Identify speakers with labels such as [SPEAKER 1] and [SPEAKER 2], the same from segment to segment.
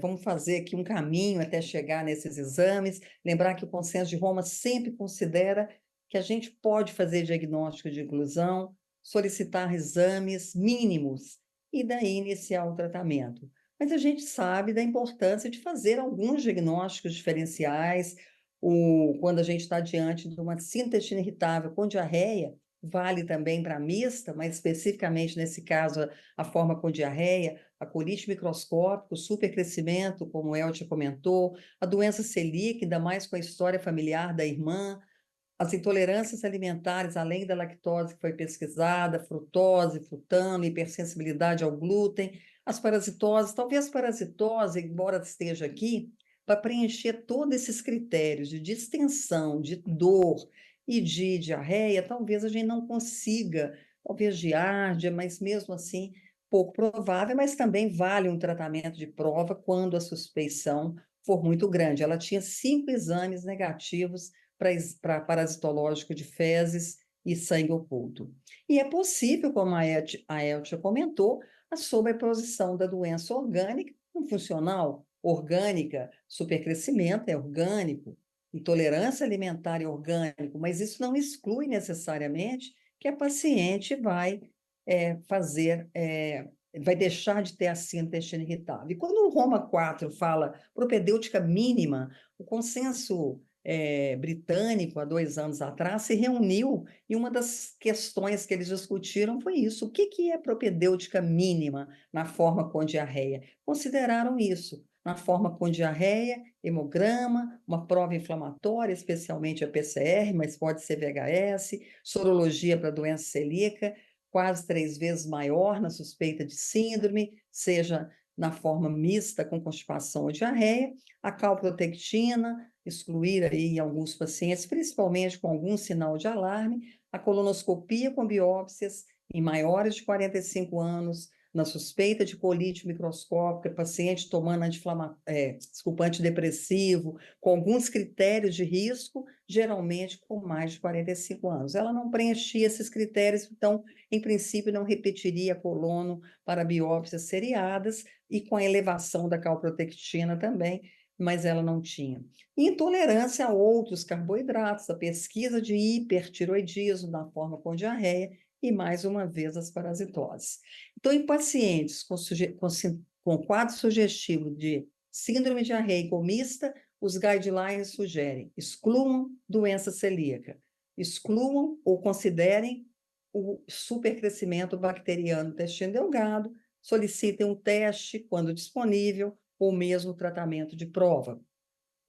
[SPEAKER 1] Vamos fazer aqui um caminho até chegar nesses exames. Lembrar que o Consenso de Roma sempre considera que a gente pode fazer diagnóstico de inclusão, solicitar exames mínimos e daí iniciar o tratamento. Mas a gente sabe da importância de fazer alguns diagnósticos diferenciais. Quando a gente está diante de uma síndrome intestina irritável com diarreia, vale também para a mista, mas especificamente nesse caso a forma com diarreia, a colite microscópica, o supercrescimento, como o Eltia comentou, a doença celíaca, ainda mais com a história familiar da irmã, as intolerâncias alimentares, além da lactose que foi pesquisada, frutose, frutano, hipersensibilidade ao glúten, as parasitoses, talvez parasitose, embora esteja aqui, para preencher todos esses critérios de distensão, de dor e de diarreia, talvez a gente não consiga, talvez giardia, mas mesmo assim pouco provável, mas também vale um tratamento de prova quando a suspeição for muito grande. Ela tinha 5 exames negativos para parasitológico de fezes e sangue oculto. E é possível, como a Eltia comentou, a sobreposição da doença orgânica com funcional. Orgânica, supercrescimento é orgânico, intolerância alimentar é orgânico, mas isso não exclui necessariamente que a paciente vai deixar de ter a síndrome intestina irritável. E quando o Roma 4 fala propedêutica mínima, o consenso britânico, há 2 anos atrás, se reuniu e uma das questões que eles discutiram foi isso. O que é propedêutica mínima na forma com diarreia? Consideraram isso. Na forma com diarreia, hemograma, uma prova inflamatória, especialmente a PCR, mas pode ser VHS, sorologia para doença celíaca, quase 3 vezes maior na suspeita de síndrome, seja na forma mista com constipação ou diarreia, a calprotectina, excluir aí em alguns pacientes, principalmente com algum sinal de alarme, a colonoscopia com biópsias em maiores de 45 anos, na suspeita de colite microscópica, paciente tomando antidepressivo, com alguns critérios de risco, geralmente com mais de 45 anos. Ela não preenchia esses critérios, então, em princípio, não repetiria colono para biópsias seriadas e com a elevação da calprotectina também, mas ela não tinha. Intolerância a outros carboidratos, a pesquisa de hipertiroidismo na forma com diarreia e, mais uma vez, as parasitoses. Então, em pacientes com quadro sugestivo de síndrome diarreica mista, os guidelines sugerem excluam doença celíaca, excluam ou considerem o supercrescimento bacteriano do intestino delgado, solicitem um teste, quando disponível, ou mesmo tratamento de prova.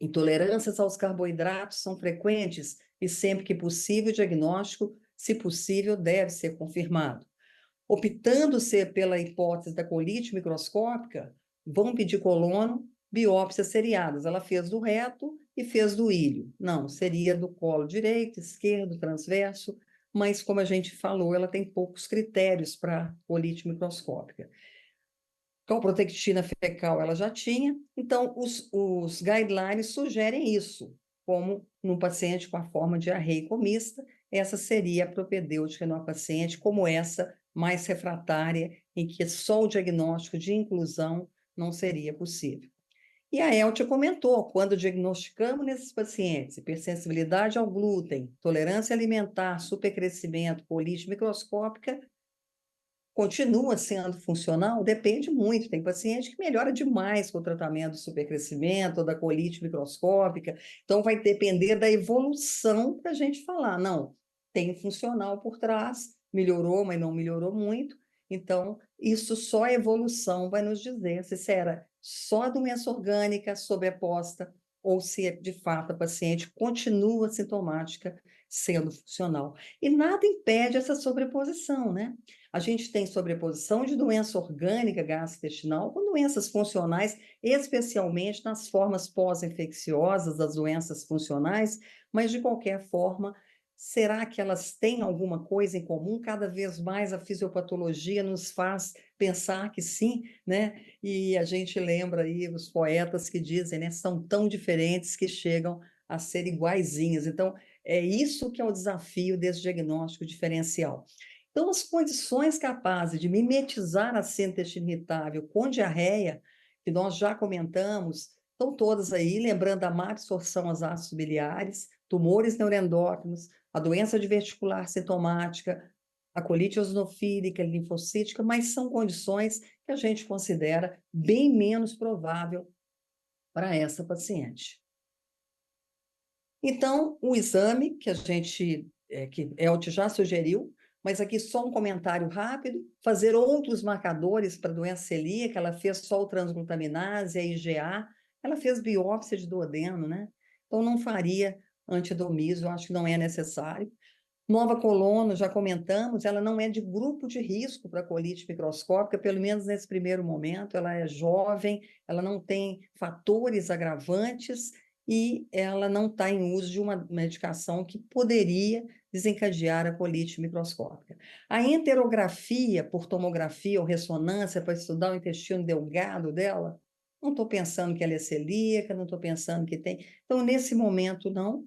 [SPEAKER 1] Intolerâncias aos carboidratos são frequentes e, sempre que possível, o diagnóstico, se possível, deve ser confirmado. Optando-se pela hipótese da colite microscópica, vão pedir colono, biópsias seriadas. Ela fez do reto e fez do ilho. Não, seria do colo direito, esquerdo, transverso, mas, como a gente falou, ela tem poucos critérios para colite microscópica. Calprotectina fecal ela já tinha, então os guidelines sugerem isso, como num paciente com a forma diarreica mista, essa seria a propedêutica numa paciente como essa, mais refratária, em que só o diagnóstico de inclusão não seria possível. E a Eltia comentou, quando diagnosticamos nesses pacientes hipersensibilidade ao glúten, tolerância alimentar, supercrescimento, colite microscópica, continua sendo funcional? Depende muito. Tem paciente que melhora demais com o tratamento do supercrescimento ou da colite microscópica. Então, vai depender da evolução para a gente falar. Não, tem funcional por trás, melhorou, mas não melhorou muito. Então, isso só a evolução vai nos dizer se era só a doença orgânica sobreposta ou se, de fato, a paciente continua sintomática sendo funcional. E nada impede essa sobreposição, né? A gente tem sobreposição de doença orgânica gastrointestinal com doenças funcionais, especialmente nas formas pós-infecciosas das doenças funcionais, mas de qualquer forma, será que elas têm alguma coisa em comum? Cada vez mais a fisiopatologia nos faz pensar que sim, né? E a gente lembra aí os poetas que dizem, né, são tão diferentes que chegam a ser iguaizinhas. Então, é isso que é o desafio desse diagnóstico diferencial. Então, as condições capazes de mimetizar a síndrome intestina irritável com diarreia, que nós já comentamos, estão todas aí, lembrando a má absorção aos ácidos biliares, tumores neuroendócrinos, a doença diverticular sintomática, a colite eosinofílica, linfocítica, mas são condições que a gente considera bem menos provável para essa paciente. Então, o exame que a gente, que Elti já sugeriu, mas aqui só um comentário rápido, fazer outros marcadores para a doença celíaca, ela fez só o transglutaminase, a IgA, ela fez biópsia de duodeno, né? Então, não faria antidomísio, eu acho que não é necessário. Nova colono, já comentamos, ela não é de grupo de risco para colite microscópica, pelo menos nesse primeiro momento, ela é jovem, ela não tem fatores agravantes e ela não está em uso de uma medicação que poderia desencadear a colite microscópica. A enterografia por tomografia ou ressonância para estudar o intestino delgado dela, não estou pensando que ela é celíaca, não estou pensando que tem. Então, nesse momento, não.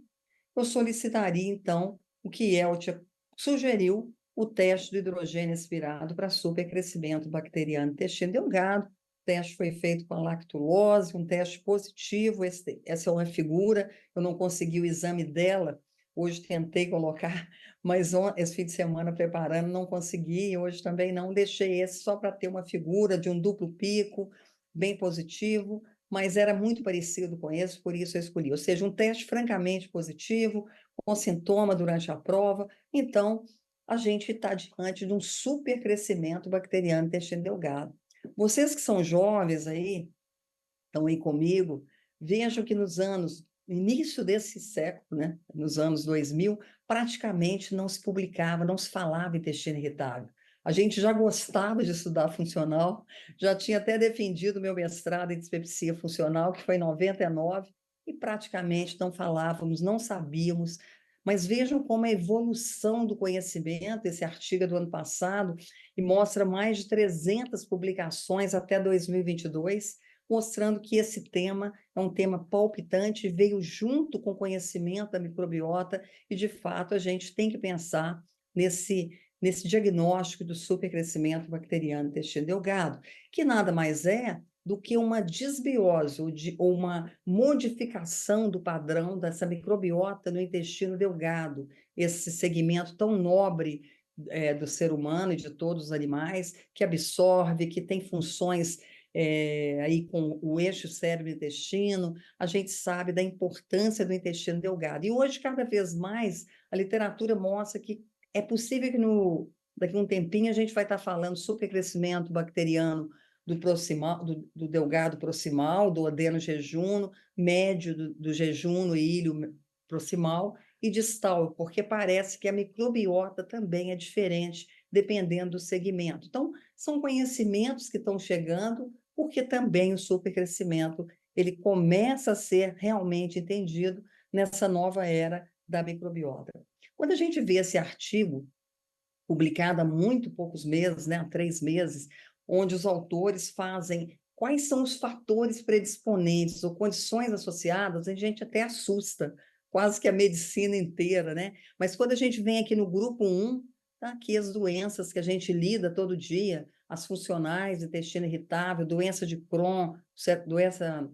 [SPEAKER 1] Eu solicitaria, então, o que Eltia sugeriu, o teste do hidrogênio expirado para supercrescimento bacteriano intestino delgado. O teste foi feito com a lactulose, um teste positivo. Essa é uma figura, eu não consegui o exame dela, hoje tentei colocar, mas esse fim de semana preparando, não consegui, hoje também não, deixei esse só para ter uma figura de um duplo pico, bem positivo, mas era muito parecido com esse, por isso eu escolhi. Ou seja, um teste francamente positivo, com sintoma durante a prova, então a gente está diante de um supercrescimento bacteriano intestino delgado. Vocês que são jovens aí, estão aí comigo, vejam que no início desse século, né, nos anos 2000, praticamente não se publicava, não se falava intestino irritável. A gente já gostava de estudar funcional, já tinha até defendido meu mestrado em dispepsia funcional, que foi em 99, e praticamente não falávamos, não sabíamos. Mas vejam como a evolução do conhecimento, esse artigo é do ano passado, e mostra mais de 300 publicações até 2022, mostrando que esse tema é um tema palpitante, veio junto com o conhecimento da microbiota, e, de fato, a gente tem que pensar nesse diagnóstico do supercrescimento bacteriano intestino delgado, que nada mais é do que uma desbiose ou uma modificação do padrão dessa microbiota no intestino delgado, esse segmento tão nobre do ser humano e de todos os animais, que absorve, que tem funções aí com o eixo cérebro-intestino, a gente sabe da importância do intestino delgado. E hoje, cada vez mais, a literatura mostra que é possível que daqui a um tempinho a gente vai estar falando supercrescimento bacteriano do proximal, do delgado proximal, do adeno-jejunum, médio do jejunum e ilho proximal e distal, porque parece que a microbiota também é diferente dependendo do segmento. Então, são conhecimentos que estão chegando, porque também o supercrescimento ele começa a ser realmente entendido nessa nova era da microbiota. Quando a gente vê esse artigo, publicado há muito poucos meses, né, há 3 meses, onde os autores fazem quais são os fatores predisponentes ou condições associadas, a gente até assusta, quase que a medicina inteira, né? Mas quando a gente vem aqui no grupo 1, tá aqui as doenças que a gente lida todo dia, as funcionais, intestino irritável, doença de Crohn, doença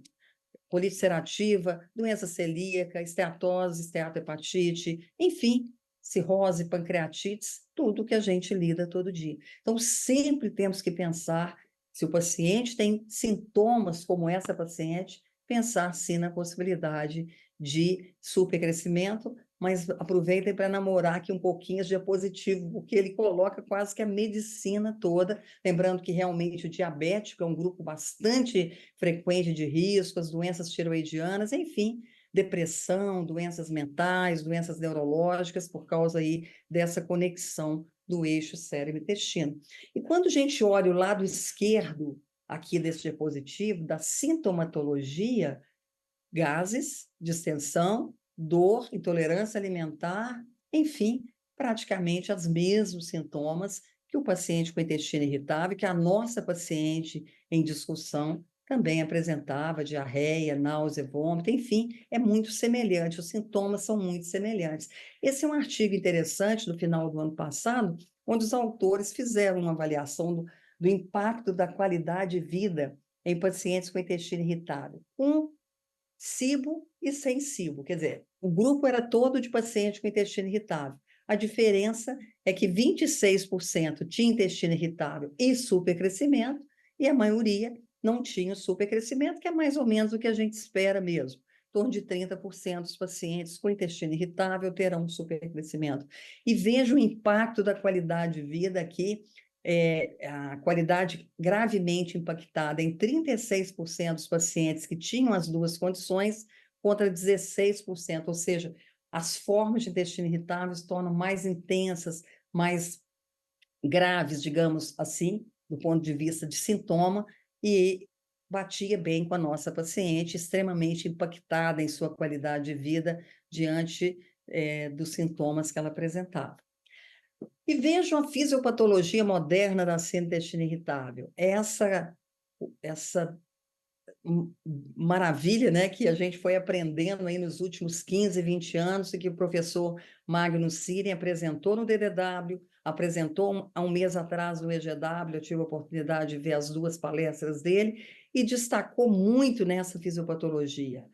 [SPEAKER 1] colite ulcerativa, doença celíaca, esteatose, esteatohepatite, enfim, cirrose, pancreatites, tudo que a gente lida todo dia. Então, sempre temos que pensar, se o paciente tem sintomas como essa paciente, pensar sim na possibilidade de supercrescimento, mas aproveitem para namorar aqui um pouquinho esse diapositivo, porque ele coloca quase que a medicina toda, lembrando que realmente o diabético é um grupo bastante frequente de risco, as doenças tiroidianas, enfim, depressão, doenças mentais, doenças neurológicas, por causa aí dessa conexão do eixo cérebro-intestino. E quando a gente olha o lado esquerdo aqui desse diapositivo, da sintomatologia, gases, distensão, dor, intolerância alimentar, enfim, praticamente os mesmos sintomas que o paciente com intestino irritável, que a nossa paciente em discussão também apresentava, diarreia, náusea, vômito, enfim, é muito semelhante, os sintomas são muito semelhantes. Esse é um artigo interessante do final do ano passado, onde os autores fizeram uma avaliação do impacto da qualidade de vida em pacientes com intestino irritável, com cibo e sem cibo. Quer dizer, o grupo era todo de paciente com intestino irritável. A diferença é que 26% tinha intestino irritável e supercrescimento, e a maioria não tinha supercrescimento, que é mais ou menos o que a gente espera mesmo. Em torno de 30% dos pacientes com intestino irritável terão supercrescimento. E veja o impacto da qualidade de vida aqui, a qualidade gravemente impactada em 36% dos pacientes que tinham as duas condições, contra 16%, ou seja, as formas de intestino irritável se tornam mais intensas, mais graves, digamos assim, do ponto de vista de sintoma, e batia bem com a nossa paciente, extremamente impactada em sua qualidade de vida diante dos sintomas que ela apresentava. E vejam a fisiopatologia moderna da síndrome do intestino irritável. Essa maravilha, né, que a gente foi aprendendo aí nos últimos 15, 20 anos, e que o professor Magnus Siren apresentou no DDW, apresentou há um mês atrás no EGW, eu tive a oportunidade de ver as duas palestras dele, e destacou muito nessa fisiopatologia.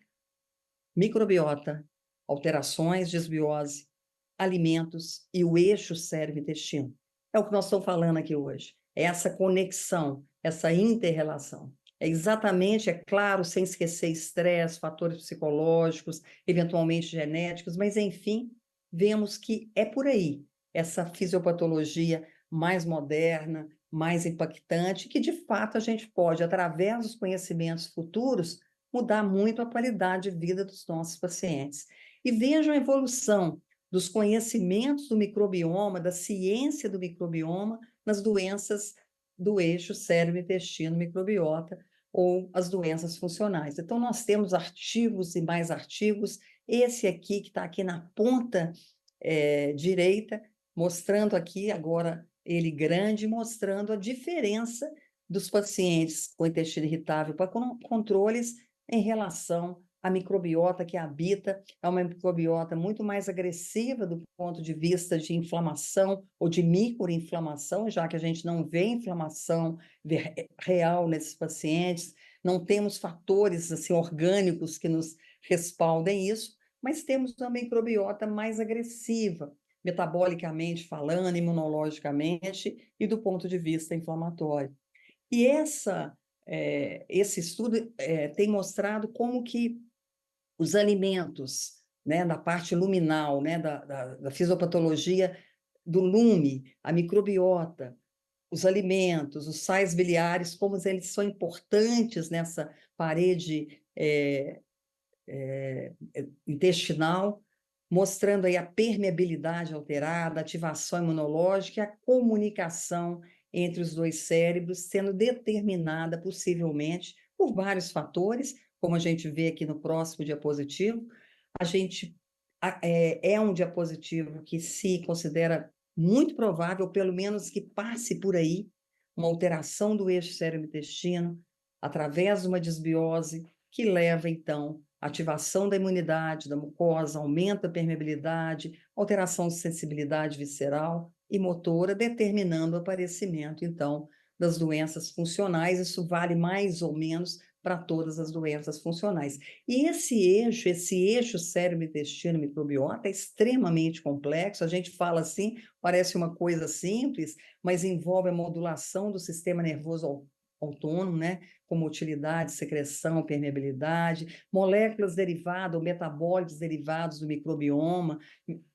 [SPEAKER 1] Microbiota, alterações, desbiose, alimentos e o eixo cérebro-intestino. É o que nós estamos falando aqui hoje. É essa conexão, essa inter-relação. É exatamente, é claro, sem esquecer estresse, fatores psicológicos, eventualmente genéticos, mas, enfim, vemos que é por aí, essa fisiopatologia mais moderna, mais impactante, que, de fato, a gente pode, através dos conhecimentos futuros, mudar muito a qualidade de vida dos nossos pacientes. E vejam a evolução dos conhecimentos do microbioma, da ciência do microbioma, nas doenças do eixo cérebro-intestino-microbiota, ou as doenças funcionais. Então, nós temos artigos e mais artigos. Esse aqui, que está aqui na ponta direita, mostrando aqui, agora ele grande, mostrando a diferença dos pacientes com intestino irritável para controles em relação à microbiota que habita. É uma microbiota muito mais agressiva do ponto de vista de inflamação ou de microinflamação, já que a gente não vê inflamação real nesses pacientes, não temos fatores assim, orgânicos que nos respaldem isso, mas temos uma microbiota mais agressiva, metabolicamente falando, imunologicamente e do ponto de vista inflamatório. E esse estudo tem mostrado como que os alimentos, né, da parte luminal, né, da fisiopatologia do lume, a microbiota, os alimentos, os sais biliares, como eles são importantes nessa parede intestinal, mostrando aí a permeabilidade alterada, a ativação imunológica e a comunicação entre os dois cérebros, sendo determinada possivelmente por vários fatores, como a gente vê aqui no próximo diapositivo. A gente é um diapositivo que se considera muito provável, pelo menos que passe por aí, uma alteração do eixo cérebro-intestino, através de uma desbiose, que leva, então, à ativação da imunidade, da mucosa, aumenta a permeabilidade, alteração de sensibilidade visceral e motora, determinando o aparecimento, então, das doenças funcionais. Isso vale mais ou menos para todas as doenças funcionais. E esse eixo cérebro-intestino-microbiota é extremamente complexo. A gente fala assim, parece uma coisa simples, mas envolve a modulação do sistema nervoso autônomo, né? Como motilidade, secreção, permeabilidade, moléculas derivadas ou metabólitos derivados do microbioma,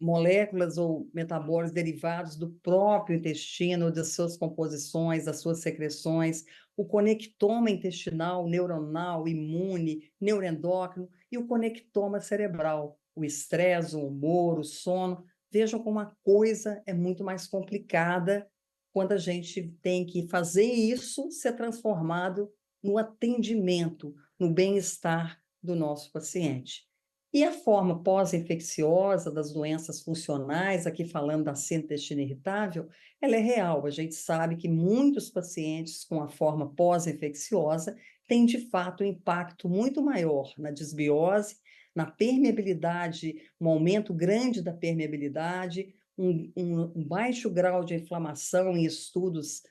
[SPEAKER 1] moléculas ou metabólitos derivados do próprio intestino, das suas composições, das suas secreções, o conectoma intestinal, neuronal, imune, neuroendócrino e o conectoma cerebral, o estresse, o humor, o sono. Vejam como a coisa é muito mais complicada quando a gente tem que fazer isso ser transformado no atendimento, no bem-estar do nosso paciente. E a forma pós-infecciosa das doenças funcionais, aqui falando da síndrome do intestino irritável, ela é real. A gente sabe que muitos pacientes com a forma pós-infecciosa têm, de fato, um impacto muito maior na desbiose, na permeabilidade, um aumento grande da permeabilidade, um baixo grau de inflamação em estudos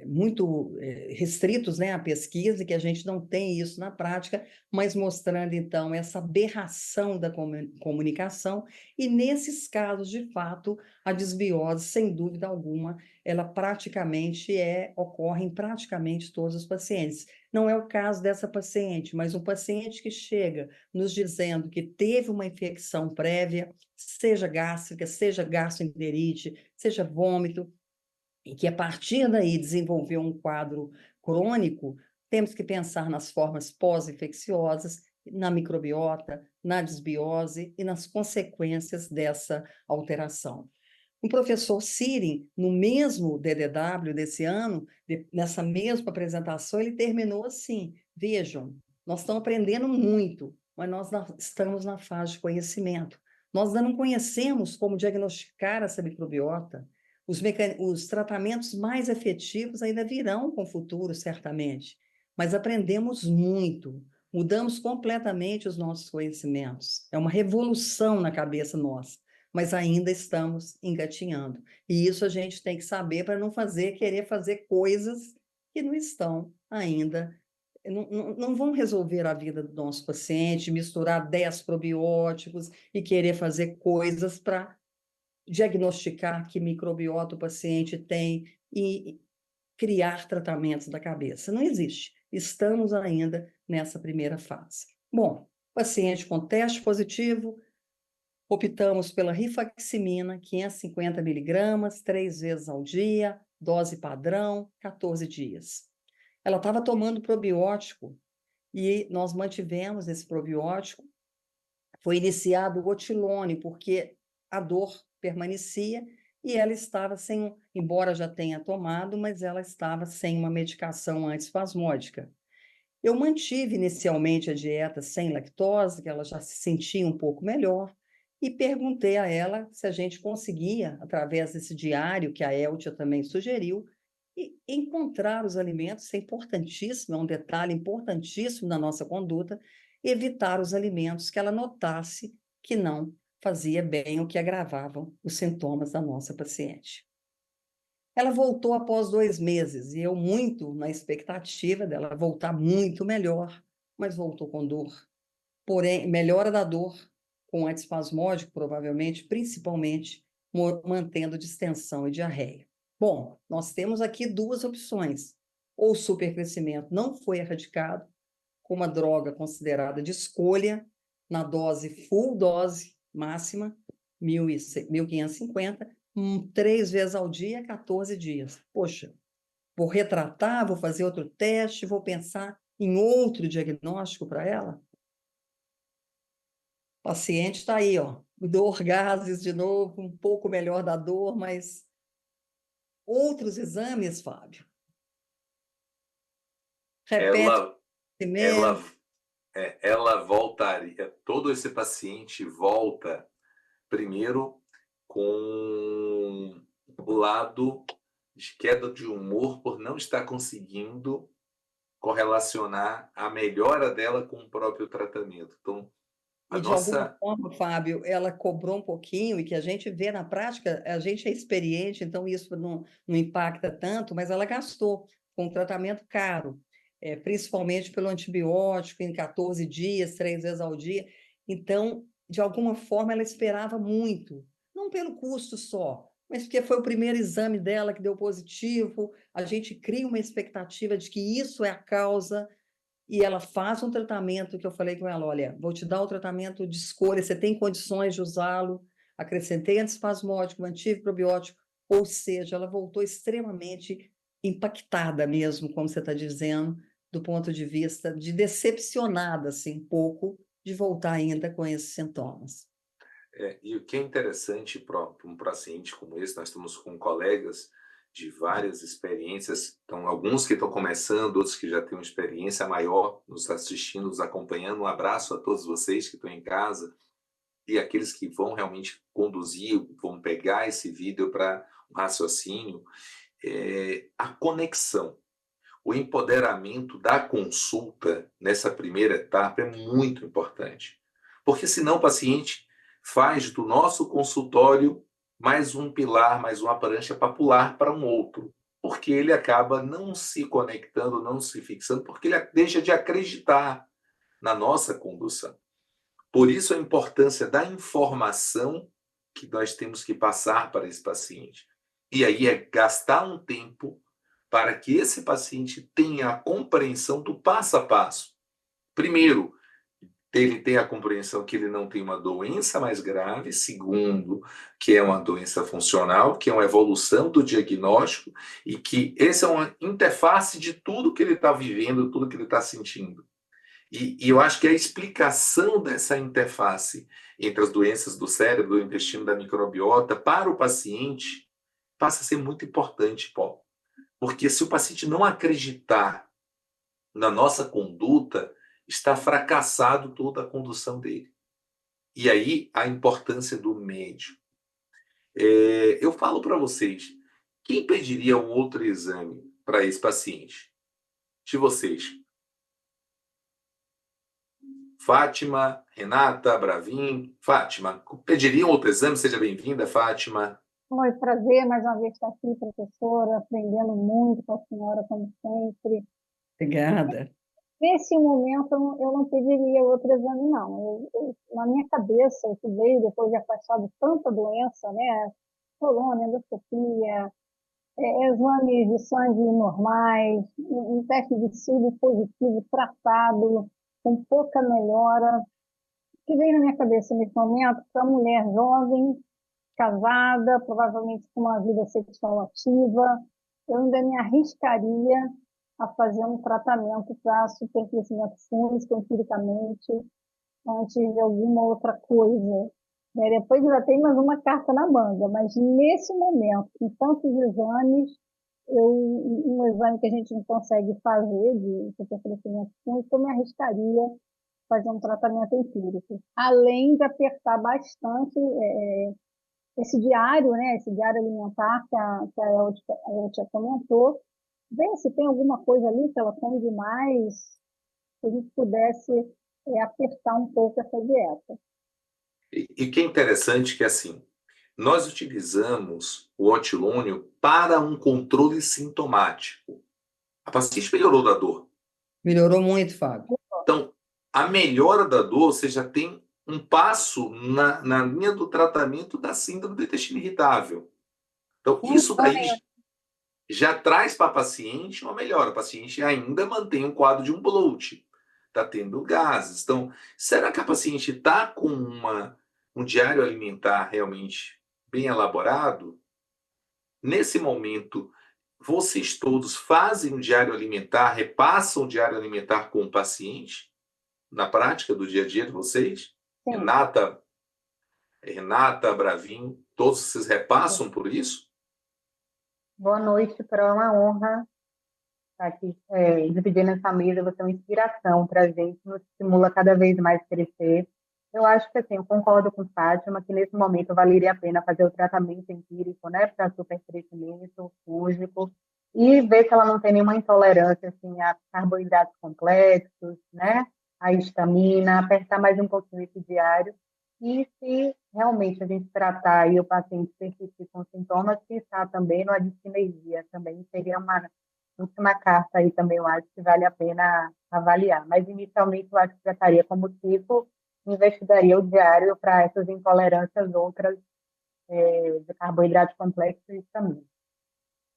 [SPEAKER 1] muito restritos, né, à pesquisa, e que a gente não tem isso na prática, mas mostrando, então, essa aberração da comunicação, e nesses casos, de fato, a desbiose, sem dúvida alguma, ela praticamente ocorre em praticamente todos os pacientes. Não é o caso dessa paciente, mas um paciente que chega nos dizendo que teve uma infecção prévia, seja gástrica, seja gastroenterite, seja vômito, e que a partir daí desenvolveu um quadro crônico, temos que pensar nas formas pós-infecciosas, na microbiota, na desbiose e nas consequências dessa alteração. O professor Sirin, no mesmo DDW desse ano, nessa mesma apresentação, ele terminou assim: vejam, nós estamos aprendendo muito, mas nós estamos na fase de conhecimento. Nós ainda não conhecemos como diagnosticar essa microbiota. Os tratamentos mais efetivos ainda virão com o futuro, certamente, mas aprendemos muito, mudamos completamente os nossos conhecimentos. É uma revolução na cabeça nossa, mas ainda estamos engatinhando. E isso a gente tem que saber para não querer fazer coisas que não estão ainda, não vão resolver a vida do nosso paciente, misturar 10 probióticos e querer fazer coisas para diagnosticar que microbiota o paciente tem e criar tratamentos da cabeça. Não existe. Estamos ainda nessa primeira fase. Bom, paciente com teste positivo, optamos pela rifaximina, 550 miligramas, 3 vezes ao dia, dose padrão, 14 dias. Ela estava tomando probiótico e nós mantivemos esse probiótico. Foi iniciado o otilone, porque a dor permanecia e ela estava sem, embora já tenha tomado, mas ela estava sem uma medicação antiespasmódica. Eu mantive inicialmente a dieta sem lactose, que ela já se sentia um pouco melhor, e perguntei a ela se a gente conseguia, através desse diário que a Eltia também sugeriu, encontrar os alimentos, isso é importantíssimo, é um detalhe importantíssimo na nossa conduta, evitar os alimentos que ela notasse que não fazia bem ou que agravavam os sintomas da nossa paciente. Ela voltou após 2 meses, e eu muito na expectativa dela voltar muito melhor, mas voltou com dor. Porém, melhora da dor com antiespasmódico, provavelmente, principalmente mantendo distensão e diarreia. Bom, nós temos aqui 2 opções. Ou o supercrescimento não foi erradicado, com uma droga considerada de escolha, na dose full dose máxima, 1.550, 3 vezes ao dia, 14 dias. Poxa, vou retratar, vou fazer outro teste, vou pensar em outro diagnóstico para ela? O paciente está aí, ó, dor, gases de novo, um pouco melhor da dor, mas outros exames, Fábio? Repete
[SPEAKER 2] Ela, ela,
[SPEAKER 1] mesmo.
[SPEAKER 2] ela voltaria, todo esse paciente volta primeiro com o lado de queda de humor por não estar conseguindo correlacionar a melhora dela com o próprio tratamento. Então, a
[SPEAKER 1] E de alguma
[SPEAKER 2] nossa
[SPEAKER 1] forma, Fábio, ela cobrou um pouquinho, e que a gente vê na prática, a gente é experiente, então isso não impacta tanto, mas ela gastou com um tratamento caro, principalmente pelo antibiótico, em 14 dias, 3 vezes ao dia. Então, de alguma forma, ela esperava muito, não pelo custo só, mas porque foi o primeiro exame dela que deu positivo, a gente cria uma expectativa de que isso é a causa, e ela faz um tratamento que eu falei com ela: olha, vou te dar o tratamento de escolha, você tem condições de usá-lo, acrescentei antiespasmódico, mantive probiótico, ou seja, ela voltou extremamente impactada mesmo, como você está dizendo, do ponto de vista de decepcionada, assim, um pouco, de voltar ainda com esses sintomas.
[SPEAKER 2] e o que é interessante para um paciente como esse, nós estamos com colegas de várias experiências, então alguns que estão começando, outros que já têm uma experiência maior, nos assistindo, nos acompanhando. Um abraço a todos vocês que estão em casa e aqueles que vão realmente conduzir, vão pegar esse vídeo para um raciocínio. A conexão, o empoderamento da consulta nessa primeira etapa é muito importante, porque senão o paciente faz do nosso consultório mais um pilar, mais uma prancha para pular para um outro. porque ele acaba não se conectando, não se fixando, porque ele deixa de acreditar na nossa condução. Por isso a importância da informação que nós temos que passar para esse paciente. E aí é gastar um tempo para que esse paciente tenha a compreensão do passo a passo. Primeiro, ele tem a compreensão que ele não tem uma doença mais grave. Segundo, que é uma doença funcional, que é uma evolução do diagnóstico e que essa é uma interface de tudo que ele está vivendo, tudo que ele está sentindo. E eu acho que a explicação dessa interface entre as doenças do cérebro, do intestino, da microbiota, para o paciente, passa a ser muito importante, Paulo. Porque se o paciente não acreditar na nossa conduta, está fracassado toda a condução dele. E aí a importância do médico. Eu falo para vocês, quem pediria um outro exame para esse paciente? De vocês. Fátima, Renata, Bravin. Fátima, pediria um outro exame? Seja bem-vinda, Fátima.
[SPEAKER 3] Foi um prazer mais uma vez estar aqui, professora, aprendendo muito com a senhora, como sempre.
[SPEAKER 1] Obrigada.
[SPEAKER 3] Nesse momento, eu não pediria outro exame, não. Na minha cabeça, o que veio depois de afastar de tanta doença, né? Colônia, endoscopia, exames de sangue normais, um teste de SIDA positivo tratado, com pouca melhora. O que veio na minha cabeça nesse momento, para mulher jovem, casada, provavelmente com uma vida sexual ativa, eu ainda me arriscaria a fazer um tratamento para supercrescimento fúngico empiricamente, antes de alguma outra coisa. Depois ainda tem mais uma carta na manga, mas nesse momento, com tantos exames, um exame que a gente não consegue fazer de supercrescimento fúngico, eu me arriscaria a fazer um tratamento empírico, além de apertar bastante esse diário, né, esse diário alimentar que a Eltia comentou, ver se tem alguma coisa ali que ela come demais, se a gente pudesse apertar um pouco essa dieta.
[SPEAKER 2] E que é interessante que, assim, nós utilizamos o otilônio para um controle sintomático. A paciente melhorou da dor.
[SPEAKER 1] Melhorou muito, Fábio.
[SPEAKER 2] Então, a melhora da dor, você já tem um passo na linha do tratamento da síndrome do intestino irritável. Então, isso daí já traz para a paciente uma melhora. A paciente ainda mantém um quadro de um bloat, está tendo gases. Então, será que a paciente está com um diário alimentar realmente bem elaborado? Nesse momento, vocês todos fazem um diário alimentar, repassam o diário alimentar com o paciente? Na prática do dia a dia de vocês?
[SPEAKER 3] Sim.
[SPEAKER 2] Renata, Bravin, todos vocês repassam por isso?
[SPEAKER 4] Boa noite, para uma honra estar aqui dividindo essa mesa. Você é uma inspiração para a gente, nos estimula cada vez mais a crescer. Eu acho que, assim, eu concordo com Fátima que nesse momento valeria a pena fazer o tratamento empírico, né, para supercrescimento fúngico e ver se ela não tem nenhuma intolerância, assim, a carboidratos complexos, né, a histamina, apertar mais um pouquinho esse diário. E se realmente a gente tratar aí o paciente persistir com sintomas, pensar também numa distinesia, também seria uma última carta aí também, eu acho que vale a pena avaliar. Mas inicialmente eu acho que trataria como tipo, investigaria o diário para essas intolerâncias outras de carboidratos complexos e histamina.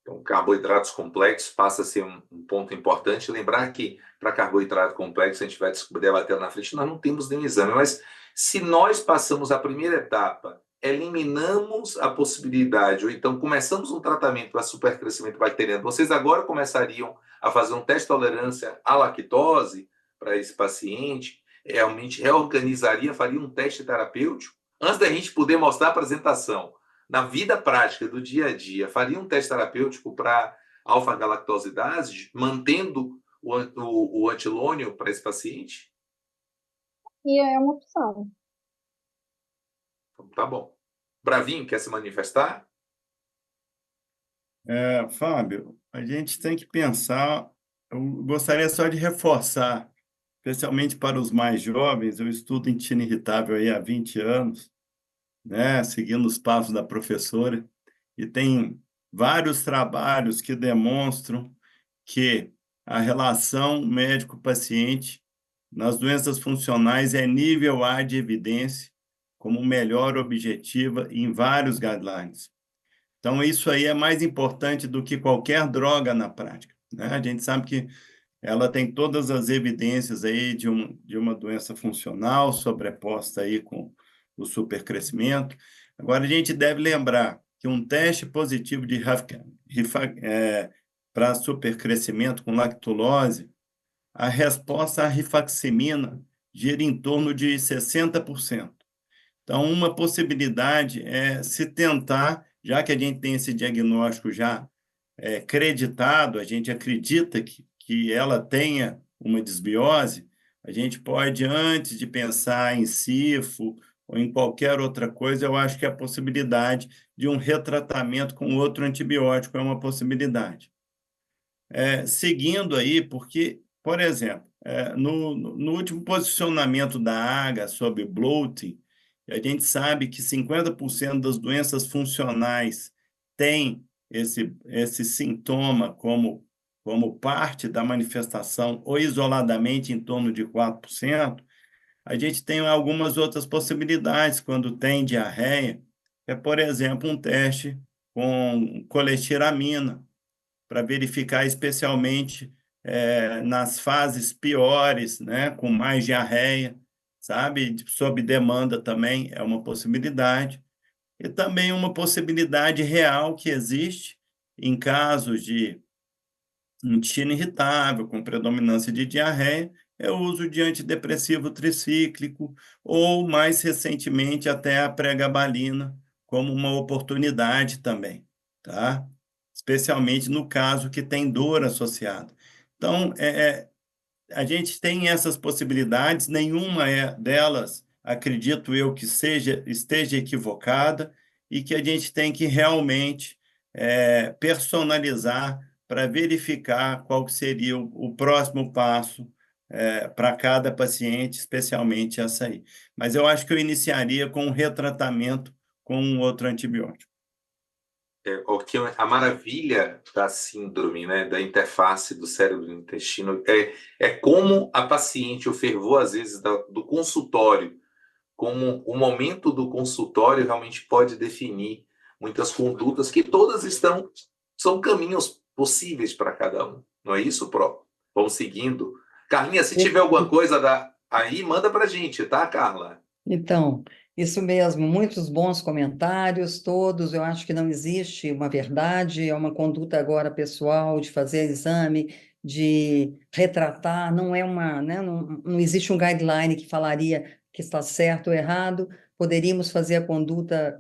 [SPEAKER 2] Então, carboidratos complexos passa a ser um ponto importante. Lembrar que para carboidrato complexo, a gente vai debater na frente, nós não temos nenhum exame, mas se nós passamos a primeira etapa, eliminamos a possibilidade, ou então começamos um tratamento para supercrescimento bacteriano, vocês agora começariam a fazer um teste de tolerância à lactose para esse paciente, realmente reorganizaria, faria um teste terapêutico, antes da gente poder mostrar a apresentação. Na vida prática do dia a dia, faria um teste terapêutico para alfa-galactosidase, mantendo o antilônio para esse paciente?
[SPEAKER 3] E é uma opção.
[SPEAKER 2] Então, tá bom. Bravinho, quer se manifestar?
[SPEAKER 5] Fábio, a gente tem que pensar, eu gostaria só de reforçar, especialmente para os mais jovens, eu estudo intestino irritável aí há 20 anos, né, seguindo os passos da professora, e tem vários trabalhos que demonstram que a relação médico-paciente nas doenças funcionais é nível A de evidência, como melhor objetiva em vários guidelines. Então, isso aí é mais importante do que qualquer droga na prática, né? A gente sabe que ela tem todas as evidências aí de uma doença funcional sobreposta aí com o supercrescimento. Agora, a gente deve lembrar que um teste positivo de para supercrescimento com lactulose, a resposta à rifaximina gira em torno de 60%. Então, uma possibilidade é se tentar, já que a gente tem esse diagnóstico já creditado, a gente acredita que ela tenha uma desbiose, a gente pode, antes de pensar em CIFO ou em qualquer outra coisa, eu acho que a possibilidade de um retratamento com outro antibiótico é uma possibilidade. Seguindo aí, porque, por exemplo, no último posicionamento da AGA sobre bloating, a gente sabe que 50% das doenças funcionais têm esse sintoma como parte da manifestação, ou isoladamente em torno de 4%, a gente tem algumas outras possibilidades quando tem diarreia, por exemplo, um teste com colestiramina, para verificar especialmente nas fases piores, né, com mais diarreia, sabe? Sob demanda também é uma possibilidade. E também uma possibilidade real que existe em casos de intestino irritável, com predominância de diarreia, é o uso de antidepressivo tricíclico, ou, mais recentemente, até a pregabalina, como uma oportunidade também, tá? Especialmente no caso que tem dor associada. Então, a gente tem essas possibilidades, nenhuma delas, acredito eu, que esteja equivocada, e que a gente tem que realmente personalizar para verificar qual que seria o próximo passo para cada paciente, especialmente essa aí. Mas eu acho que eu iniciaria com um retratamento com um outro antibiótico.
[SPEAKER 2] A maravilha da síndrome, né, da interface do cérebro e do intestino é como a paciente, o fervor, às vezes, do consultório, como o momento do consultório realmente pode definir muitas condutas que todas são caminhos possíveis para cada um. Não é isso, Pró? Vamos seguindo. Carlinha, se tiver alguma coisa aí, manda para a gente, tá, Carla?
[SPEAKER 1] Então, isso mesmo, muitos bons comentários, todos. Eu acho que não existe uma verdade, é uma conduta agora pessoal de fazer exame, de retratar, não é uma, né, não existe um guideline que falaria que está certo ou errado. Poderíamos fazer a conduta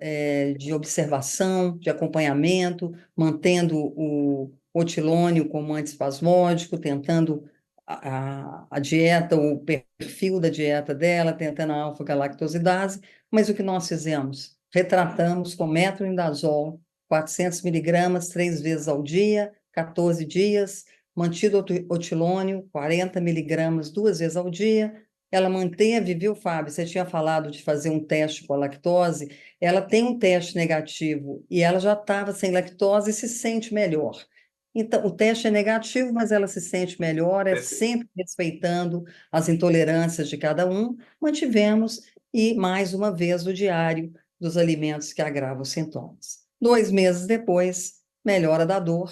[SPEAKER 1] de observação, de acompanhamento, mantendo o otilônio como antiespasmódico, tentando a dieta, o perfil da dieta dela, tentando a alfa-galactosidase, mas o que nós fizemos? Retratamos com metronidazol, 400 miligramas, 3 vezes ao dia, 14 dias, mantido otilônio, 40 miligramas, 2 vezes ao dia. Ela manteve, viu, Fábio? Você tinha falado de fazer um teste com a lactose. Ela tem um teste negativo e ela já estava sem lactose e se sente melhor. Então, o teste é negativo, mas ela se sente melhor, sempre respeitando as intolerâncias de cada um. Mantivemos, e mais uma vez o diário dos alimentos que agravam os sintomas. 2 meses depois, melhora da dor,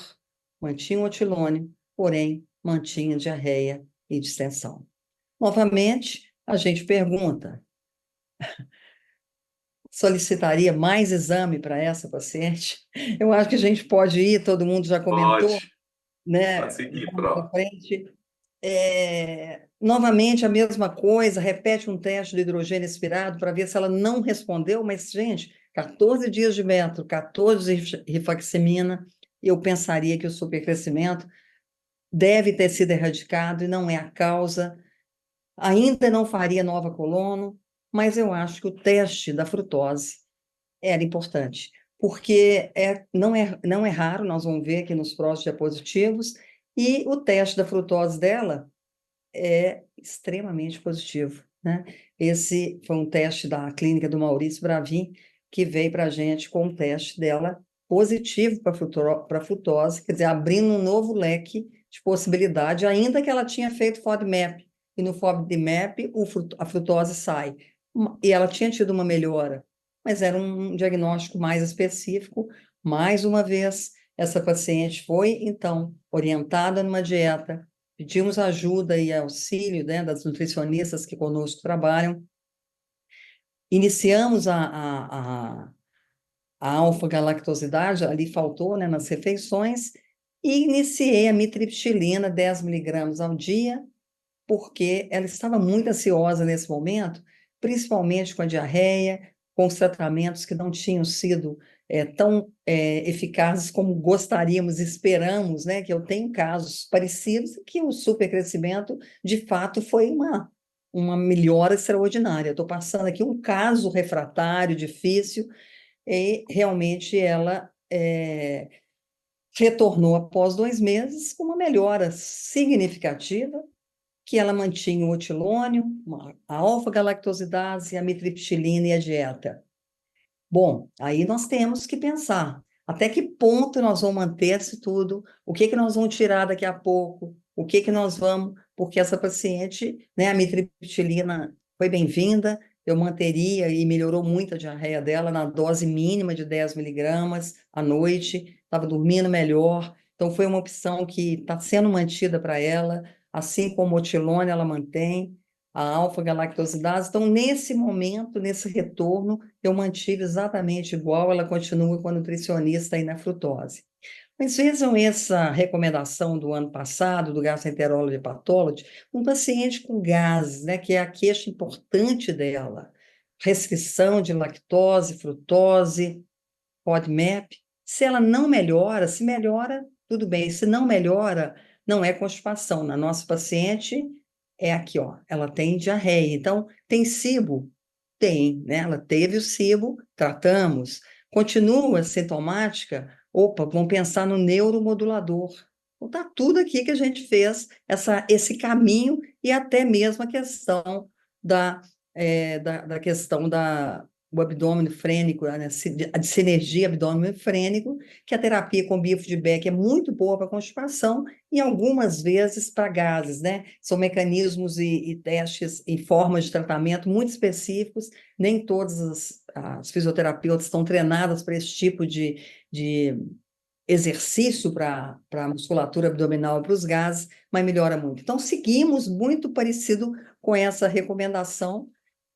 [SPEAKER 1] mantinha o otilônio, porém mantinha diarreia e distensão. Novamente, a gente pergunta: solicitaria mais exame para essa paciente? Eu acho que a gente pode ir, todo mundo já comentou, né?
[SPEAKER 2] Pode seguir, Pró.
[SPEAKER 1] Frente. Novamente a mesma coisa, repete um teste de hidrogênio expirado para ver se ela não respondeu, mas, gente, 14 dias de metro, 14 de rifaximina, eu pensaria que o supercrescimento deve ter sido erradicado e não é a causa. Ainda não faria nova colono, mas eu acho que o teste da frutose era importante, porque não é raro, nós vamos ver aqui nos próximos diapositivos, e o teste da frutose dela é extremamente positivo, né? Esse foi um teste da clínica do Maurício Bravin, que veio para a gente com o teste dela positivo para a frutose, quer dizer, abrindo um novo leque de possibilidade, ainda que ela tinha feito FODMAP, e no FODMAP a frutose sai. E ela tinha tido uma melhora, mas era um diagnóstico mais específico. Mais uma vez, essa paciente foi, então, orientada numa dieta, pedimos ajuda e auxílio, né, das nutricionistas que conosco trabalham, iniciamos a alfa-galactosidade, ali faltou, né, nas refeições, e iniciei a mitriptilina, 10 miligramas ao dia, porque ela estava muito ansiosa nesse momento, principalmente com a diarreia, com os tratamentos que não tinham sido tão eficazes como gostaríamos, esperamos, né, que eu tenho casos parecidos, que o supercrescimento, de fato, foi uma melhora extraordinária. Estou passando aqui um caso refratário, difícil, e realmente ela retornou após 2 meses com uma melhora significativa, que ela mantinha o otilônio, a alfa-galactosidase, a mitriptilina e a dieta. Bom, aí nós temos que pensar até que ponto nós vamos manter isso tudo, o que nós vamos tirar daqui a pouco, o que nós vamos, porque essa paciente, né, a mitriptilina foi bem-vinda, eu manteria e melhorou muito a diarreia dela na dose mínima de 10 miligramas à noite, estava dormindo melhor, então foi uma opção que está sendo mantida para ela, assim como o otilônio ela mantém, a alfa-galactosidase. Então, nesse momento, nesse retorno, eu mantive exatamente igual, ela continua com a nutricionista aí na frutose. Mas vejam essa recomendação do ano passado, do gastroenterólogo e patólogo, um paciente com gases, né, que é a queixa importante dela, restrição de lactose, frutose, FODMAP. Se ela não melhora, se melhora, tudo bem. Se não melhora, não é constipação. Na nossa paciente, é aqui, ó, ela tem diarreia. Então, tem SIBO? Tem, né? Ela teve o SIBO, tratamos. Continua sintomática? Opa, vamos pensar no neuromodulador. Então, tá tudo aqui que a gente fez, esse caminho, e até mesmo a questão da questão o abdômen frênico, né, a sinergia abdômen frênico, que a terapia com biofeedback é muito boa para constipação e algumas vezes para gases, né? São mecanismos e testes e formas de tratamento muito específicos, nem todas as fisioterapeutas estão treinadas para esse tipo de exercício para a musculatura abdominal, para os gases, mas melhora muito. Então, seguimos muito parecido com essa recomendação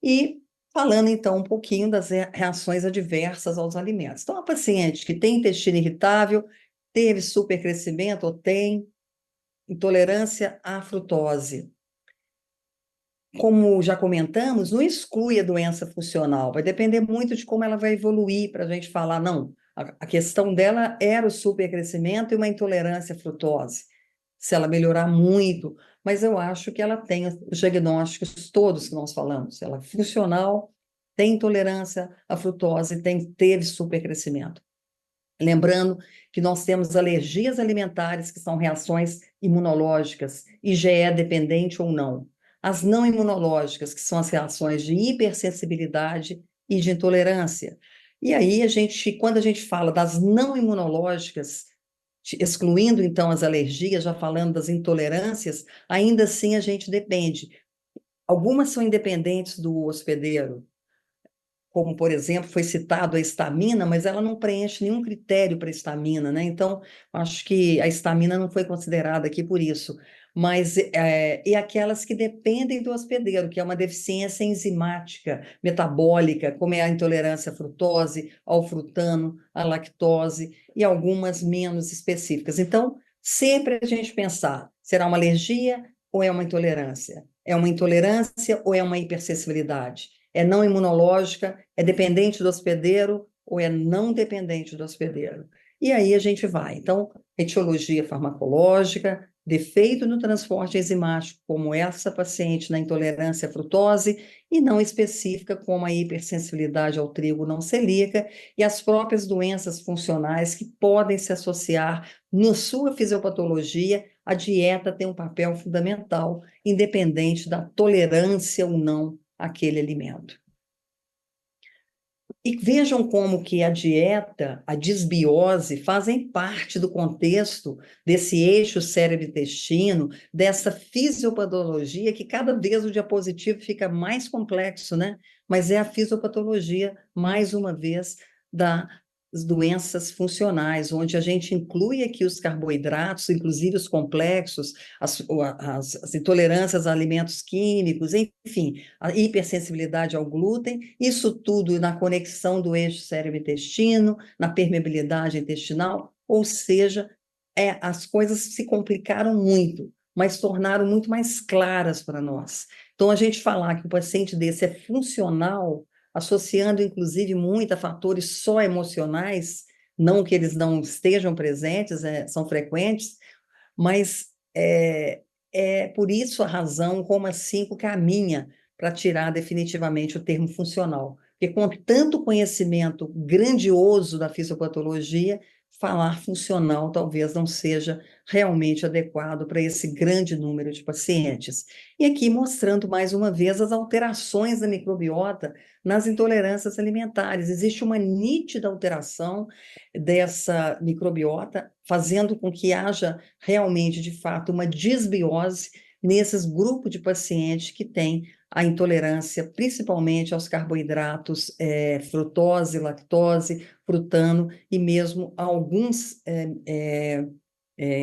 [SPEAKER 1] e falando, então, um pouquinho das reações adversas aos alimentos. Então, a paciente que tem intestino irritável, teve supercrescimento ou tem intolerância à frutose. Como já comentamos, não exclui a doença funcional, vai depender muito de como ela vai evoluir para a gente falar, não, a questão dela era o supercrescimento e uma intolerância à frutose. Se ela melhorar muito, mas eu acho que ela tem os diagnósticos todos que nós falamos. Ela é funcional, tem intolerância à frutose, teve supercrescimento. Lembrando que nós temos alergias alimentares, que são reações imunológicas, IgE dependente ou não. As não imunológicas, que são as reações de hipersensibilidade e de intolerância. E aí, quando a gente fala das não imunológicas, excluindo então as alergias, já falando das intolerâncias, ainda assim a gente depende. Algumas são independentes do hospedeiro, como, por exemplo, foi citado a histamina, mas ela não preenche nenhum critério para histamina, né? Então, acho que a histamina não foi considerada aqui por isso. Mas, e aquelas que dependem do hospedeiro, que é uma deficiência enzimática, metabólica, como é a intolerância à frutose, ao frutano, à lactose, e algumas menos específicas. Então, sempre a gente pensar, será uma alergia ou é uma intolerância? É uma intolerância ou é uma hipersensibilidade? É não imunológica, é dependente do hospedeiro ou é não dependente do hospedeiro? E aí a gente vai. Então, etiologia farmacológica, defeito no transporte enzimático, como essa paciente na intolerância à frutose, e não específica, como a hipersensibilidade ao trigo não celíaca, e as próprias doenças funcionais que podem se associar na sua fisiopatologia. A dieta tem um papel fundamental, independente da tolerância ou não àquele alimento. E vejam como que a dieta, a desbiose, fazem parte do contexto desse eixo cérebro-intestino, dessa fisiopatologia, que cada vez o diapositivo fica mais complexo, né? Mas é a fisiopatologia, mais uma vez, das doenças funcionais, onde a gente inclui aqui os carboidratos, inclusive os complexos, as intolerâncias a alimentos químicos, enfim, a hipersensibilidade ao glúten, isso tudo na conexão do eixo cérebro-intestino, na permeabilidade intestinal, ou seja, as coisas se complicaram muito, mas tornaram muito mais claras para nós. Então, a gente falar que o paciente desse é funcional, associando inclusive muito a fatores só emocionais, não que eles não estejam presentes, são frequentes, mas é por isso a razão como a 5 caminha para tirar definitivamente o termo funcional. Porque com tanto conhecimento grandioso da fisiopatologia, falar funcional talvez não seja realmente adequado para esse grande número de pacientes. E aqui mostrando mais uma vez as alterações da microbiota nas intolerâncias alimentares. Existe uma nítida alteração dessa microbiota, fazendo com que haja realmente, de fato, uma desbiose nesses grupos de pacientes que têm a intolerância, principalmente aos carboidratos, frutose, lactose, frutano, e mesmo a alguns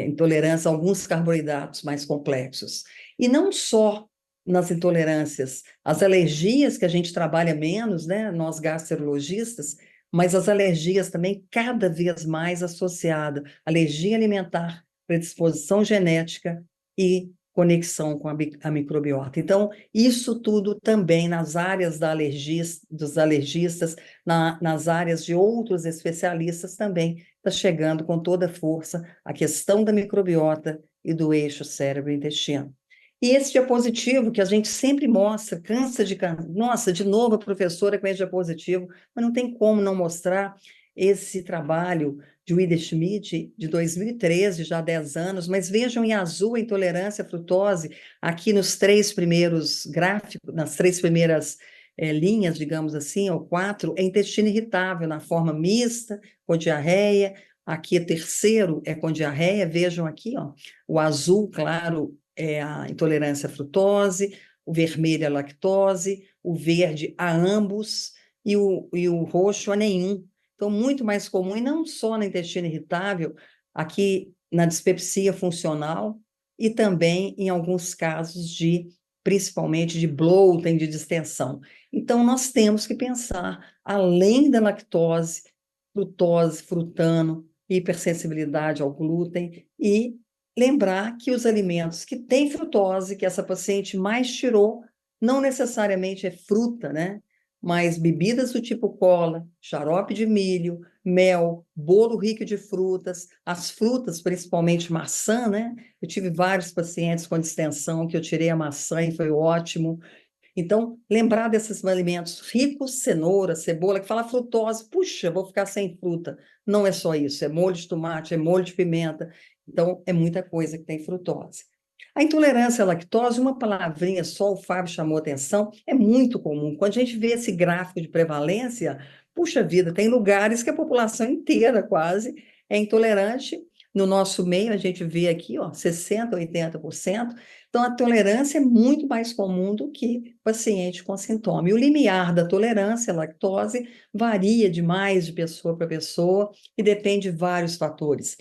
[SPEAKER 1] intolerância a alguns carboidratos mais complexos. E não só nas intolerâncias, as alergias que a gente trabalha menos, né, nós gastrologistas, mas as alergias também cada vez mais associadas, alergia alimentar, predisposição genética e conexão com a microbiota. Então, isso tudo também nas áreas dos alergistas, nas áreas de outros especialistas também está chegando com toda força a questão da microbiota e do eixo cérebro-intestino. E esse diapositivo que a gente sempre mostra, cansa de... Nossa, de novo a professora com esse diapositivo, mas não tem como não mostrar esse trabalho de Wida Schmidt, de 2013, já há 10 anos, mas vejam em azul a intolerância à frutose, aqui nos 3 primeiros gráficos, nas 3 primeiras linhas, digamos assim, ou 4, é intestino irritável, na forma mista, com diarreia, aqui terceiro é com diarreia, vejam aqui, ó, o azul, claro, é a intolerância à frutose, o vermelho é a lactose, o verde a ambos, e o roxo a nenhum. Então, muito mais comum, e não só no intestino irritável, aqui na dispepsia funcional, e também em alguns casos principalmente de bloating, de distensão. Então, nós temos que pensar, além da lactose, frutose, frutano, hipersensibilidade ao glúten, e lembrar que os alimentos que têm frutose, que essa paciente mais tirou, não necessariamente é fruta, né? Mas bebidas do tipo cola, xarope de milho, mel, bolo rico de frutas, as frutas, principalmente maçã, né? Eu tive vários pacientes com distensão que eu tirei a maçã e foi ótimo. Então, lembrar desses alimentos ricos, cenoura, cebola, que fala frutose, puxa, vou ficar sem fruta. Não é só isso, é molho de tomate, é molho de pimenta. Então, é muita coisa que tem frutose. A intolerância à lactose, uma palavrinha só, o Fábio chamou atenção, é muito comum. Quando a gente vê esse gráfico de prevalência, puxa vida, tem lugares que a população inteira quase é intolerante. No nosso meio, a gente vê aqui, ó, 60%, 80%. Então, a tolerância é muito mais comum do que paciente com sintoma. E o limiar da tolerância à lactose varia demais de pessoa para pessoa e depende de vários fatores.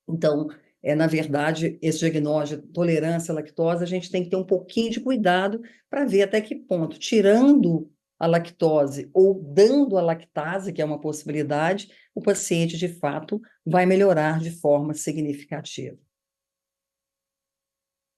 [SPEAKER 1] Então, na verdade, esse diagnóstico de tolerância à lactose, a gente tem que ter um pouquinho de cuidado para ver até que ponto, tirando a lactose ou dando a lactase, que é uma possibilidade, o paciente, de fato, vai melhorar de forma significativa.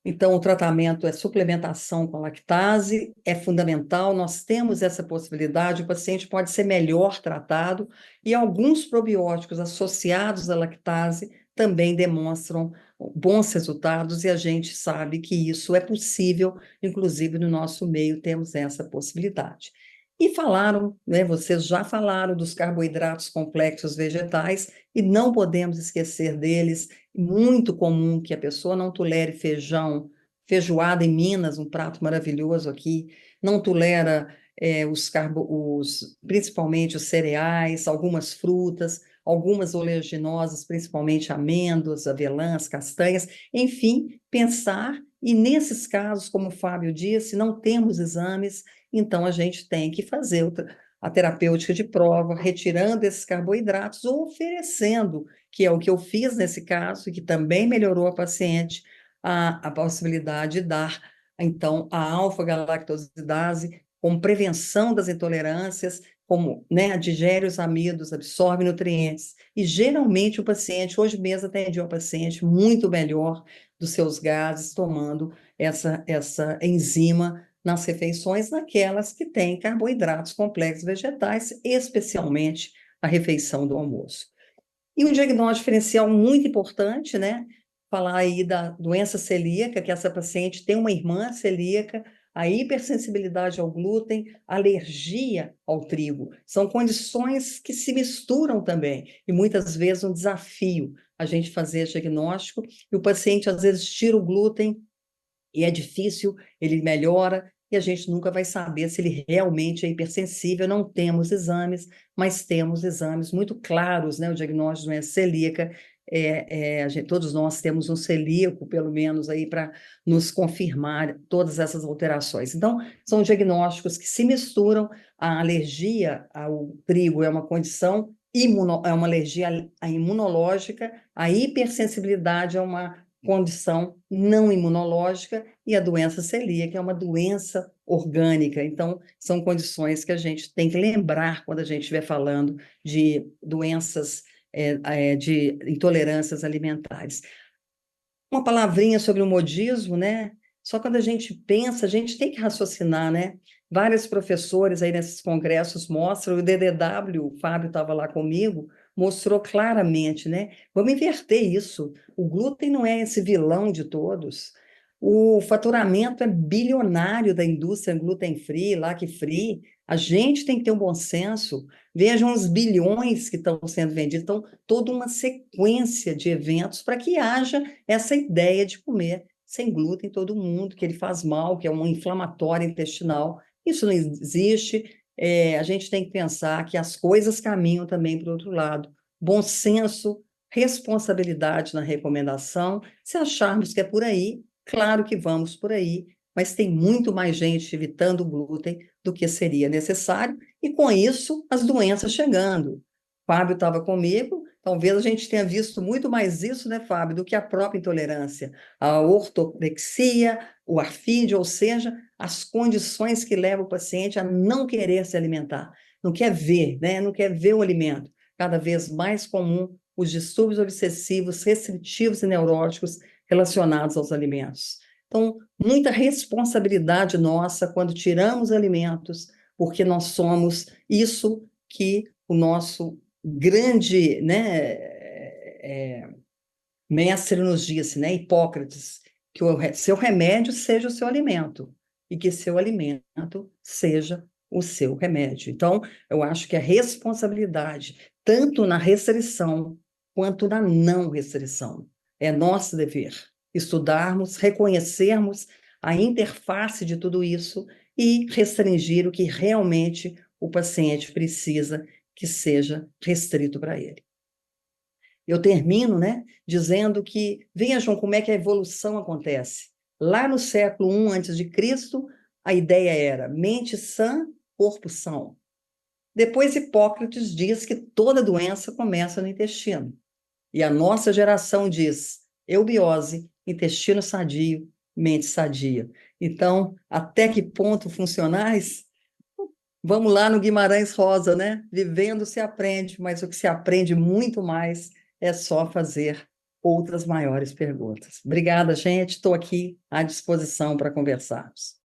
[SPEAKER 1] Então, o tratamento é suplementação com lactase, é fundamental, nós temos essa possibilidade, o paciente pode ser melhor tratado, e alguns probióticos associados à lactase também demonstram bons resultados, e a gente sabe que isso é possível, inclusive no nosso meio temos essa possibilidade. E falaram, né, vocês já falaram dos carboidratos complexos vegetais, e não podemos esquecer deles. Muito comum que a pessoa não tolere feijão feijoada em Minas, um prato maravilhoso aqui, não tolera principalmente os cereais, algumas frutas, algumas oleaginosas, principalmente amêndoas, avelãs, castanhas, enfim, pensar, e nesses casos, como o Fábio disse, não temos exames, então a gente tem que fazer a terapêutica de prova, retirando esses carboidratos ou oferecendo, que é o que eu fiz nesse caso, e que também melhorou a paciente, a possibilidade de dar, então, a alfa-galactosidase como prevenção das intolerâncias, como, né, digere os amidos, absorve nutrientes. E geralmente o paciente, hoje mesmo atendi um paciente muito melhor dos seus gases, tomando essa enzima nas refeições, naquelas que têm carboidratos complexos vegetais, especialmente a refeição do almoço. E um diagnóstico diferencial muito importante, né? Falar aí da doença celíaca, que essa paciente tem uma irmã celíaca, a hipersensibilidade ao glúten, alergia ao trigo. São condições que se misturam também, e muitas vezes um desafio a gente fazer diagnóstico, e o paciente às vezes tira o glúten, e é difícil, ele melhora, e a gente nunca vai saber se ele realmente é hipersensível. Não temos exames, mas temos exames muito claros, né? O diagnóstico de doença celíaca, todos nós temos um celíaco, pelo menos, aí para nos confirmar todas essas alterações. Então, são diagnósticos que se misturam. A alergia ao trigo é uma condição é uma alergia imunológica, a hipersensibilidade é uma condição não imunológica, e a doença celíaca é uma doença orgânica. Então, são condições que a gente tem que lembrar quando a gente estiver falando de doenças, de intolerâncias alimentares. Uma palavrinha sobre o modismo, né? Só quando a gente pensa, a gente tem que raciocinar, né? Vários professores aí nesses congressos mostram, o DDW, o Fábio estava lá comigo, mostrou claramente, né? Vamos inverter isso. O glúten não é esse vilão de todos. O faturamento é bilionário da indústria gluten-free, lac-free. A gente tem que ter um bom senso. Vejam os bilhões que estão sendo vendidos. Então, toda uma sequência de eventos para que haja essa ideia de comer sem glúten todo mundo, que ele faz mal, que é um inflamatório intestinal. Isso não existe. A gente tem que pensar que as coisas caminham também para o outro lado. Bom senso, responsabilidade na recomendação. Se acharmos que é por aí, claro que vamos por aí, mas tem muito mais gente evitando o glúten do que seria necessário, e com isso as doenças chegando. O Fábio estava comigo, talvez a gente tenha visto muito mais isso, né, Fábio, do que a própria intolerância, a ortorexia, o arfídeo, ou seja, as condições que levam o paciente a não querer se alimentar, não quer ver, né, não quer ver o alimento. Cada vez mais comum os distúrbios obsessivos, restritivos e neuróticos relacionados aos alimentos. Então, muita responsabilidade nossa quando tiramos alimentos, porque nós somos isso que o nosso grande, né, mestre nos disse, né, Hipócrates, que o seu remédio seja o seu alimento, e que seu alimento seja o seu remédio. Então, eu acho que a responsabilidade, tanto na restrição quanto na não restrição, é nosso dever estudarmos, reconhecermos a interface de tudo isso e restringir o que realmente o paciente precisa que seja restrito para ele. Eu termino, né, dizendo que vejam como é que a evolução acontece. Lá no século I a.C., a ideia era mente sã, corpo são. Depois Hipócrates diz que toda doença começa no intestino. E a nossa geração diz eubiose, intestino sadio, mente sadia. Então, até que ponto funcionais? Vamos lá no Guimarães Rosa, né? Vivendo se aprende, mas o que se aprende muito mais é só fazer outras maiores perguntas. Obrigada, gente. Estou aqui à disposição para conversarmos.